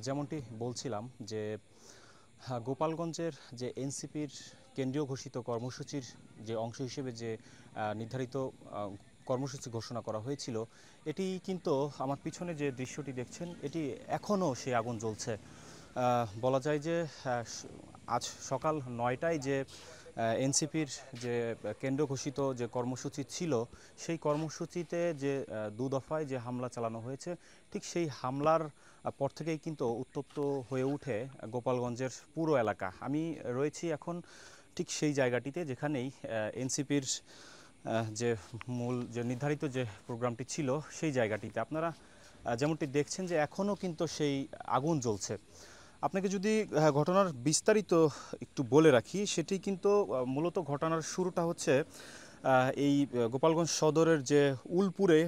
যেমনটি বলছিলাম যে গোপালগঞ্জের যে এনসিপির কেন্দ্রীয় ঘোষিত কর্মসূচির যে অংশ হিসেবে যে নির্ধারিত কর্মসূচি ঘোষণা করা হয়েছিল, এটি কিন্তু আমার পিছনে যে দৃশ্যটি দেখছেন এটি এখনও সেই আগুন জ্বলছে। বলা যায় যে আজ সকাল ৯টায় যে এনসিপির যে কেন্দ্র ঘোষিত যে কর্মসূচি ছিল, সেই কর্মসূচিতে যে দু দফায় যে হামলা চালানো হয়েছে, ঠিক সেই হামলার পর থেকেই কিন্তু উত্তপ্ত হয়ে ওঠে গোপালগঞ্জের পুরো এলাকা। আমি রয়েছি এখন ঠিক সেই জায়গাটিতে যেখানেই এনসিপির যে মূল যে নির্ধারিত যে প্রোগ্রামটি ছিল সেই জায়গাটিতে আপনারা যেমনটি দেখছেন যে এখনও কিন্তু সেই আগুন জ্বলছে। আপনাকে যদি ঘটনার বিস্তারিত একটু বলে রাখি, সেটি কিন্তু মূলত ঘটনার শুরুটা হচ্ছে এই গোপালগঞ্জ সদরের যে উলপুরে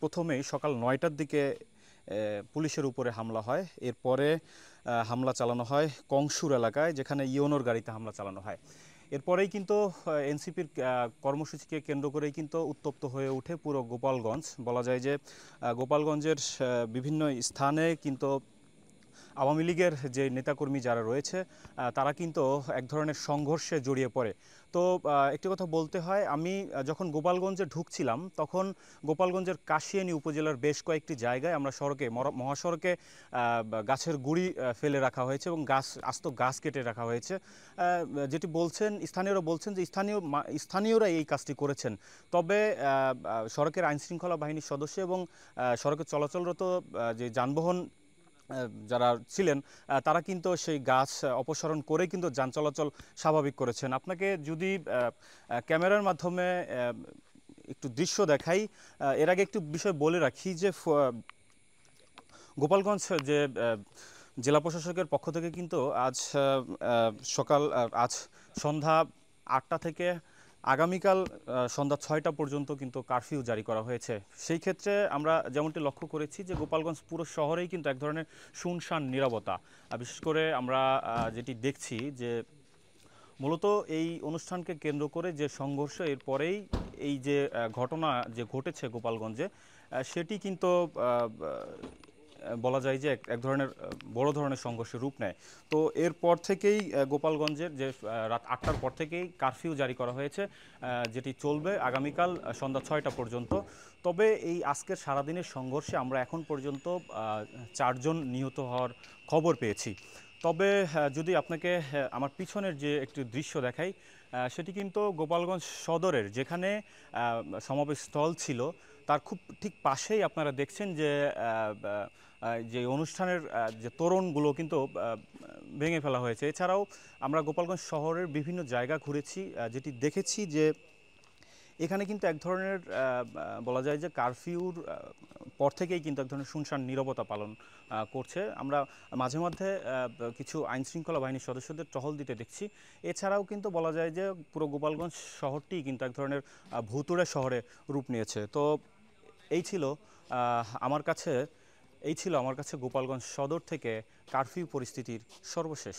প্রথমেই সকাল ৯টার দিকে পুলিশের উপরে হামলা হয়। এরপরে হামলা চালানো হয় কংসুর এলাকায়, যেখানে ইওনোর গাড়িতে হামলা চালানো হয়। এরপরেই কিন্তু এনসিপির কর্মসূচিকে কেন্দ্র করেই কিন্তু উত্তপ্ত হয়ে ওঠে পুরো গোপালগঞ্জ। বলা যায় যে গোপালগঞ্জের বিভিন্ন স্থানে কিন্তু আওয়ামী লীগের যে নেতাকর্মী যারা রয়েছে তারা কিন্তু এক ধরনের সংঘর্ষে জড়িয়ে পড়ে। তো একটি কথা বলতে হয়, আমি যখন গোপালগঞ্জে ঢুকছিলাম তখন গোপালগঞ্জের কাশিয়ানী উপজেলার বেশ কয়েকটি জায়গায় আমরা মহাসড়কে গাছের গুঁড়ি ফেলে রাখা হয়েছে এবং আস্ত গাছ কেটে রাখা হয়েছে। যেটি বলছেন স্থানীয়রা বলছেন যে স্থানীয়রা এই কাজটি করেছেন। তবে সড়কের আইনশৃঙ্খলা বাহিনীর সদস্য এবং সড়কে চলাচলরত যে যানবাহন যারা ছিলেন তারা কিন্তু সেই গাছ অপসারণ করে কিন্তু যান চলাচল স্বাভাবিক করেছেন। আপনাকে যদি ক্যামেরার মাধ্যমে একটু দৃশ্য দেখাই, এর আগে একটু বিষয় বলে রাখি যে গোপালগঞ্জ যে জেলা প্রশাসকের পক্ষ থেকে কিন্তু আজ আজ সন্ধ্যা ৮টা থেকে আগামীকাল সন্ধ্যা ৬টা পর্যন্ত কিন্তু কারফিউ জারি করা হয়েছে। সেই ক্ষেত্রে আমরা যেমনটি লক্ষ্য করেছি যে গোপালগঞ্জ পুরো শহরেই কিন্তু এক ধরনের শুনশান নীরবতা। বিশেষ করে আমরা যেটি দেখছি যে মূলত এই অনুষ্ঠানকে কেন্দ্র করে যে সংঘর্ষ, এরপরেই এই যে ঘটনা যে ঘটেছে গোপালগঞ্জে, সেটি কিন্তু বলা যায় যে এক ধরনের বড় ধরনের সংঘর্ষের রূপ নেয়। তো এরপর থেকেই গোপালগঞ্জের যে রাত ৮টার পর থেকেই কারফিউ জারি করা হয়েছে, যেটি চলবে আগামীকাল সন্ধ্যা ৬টা পর্যন্ত। তবে এই আজকের সারাদিনের সংঘর্ষে আমরা এখন পর্যন্ত ৪জন নিহত হওয়ার খবর পেয়েছি। তবে যদি আপনাকে আমার পিছনের যে একটি দৃশ্য দেখাই, সেটি কিন্তু গোপালগঞ্জ সদরের যেখানে সমাবেশস্থল ছিল তার খুব ঠিক পাশেই আপনারা দেখছেন যে যে অনুষ্ঠানের যে তোরণগুলো কিন্তু ভেঙে ফেলা হয়েছে। এছাড়াও আমরা গোপালগঞ্জ শহরের বিভিন্ন জায়গা ঘুরেছি, যেটি দেখেছি যে এখানে কিন্তু এক ধরনের বলা যায় যে কারফিউর পর থেকেই কিন্তু এক ধরনের শুনশান নীরবতা পালন করছে। আমরা মাঝে মধ্যে কিছু আইনশৃঙ্খলা বাহিনীর সদস্যদের টহল দিতে দেখছি। এছাড়াও কিন্তু বলা যায় যে পুরো গোপালগঞ্জ শহরটি কিন্তু এক ধরনের ভুতুড়ে শহরে রূপ নিয়েছে। তো এই ছিল আমার কাছে গোপালগঞ্জ সদর থেকে কারফিউ পরিস্থিতির সর্বশেষ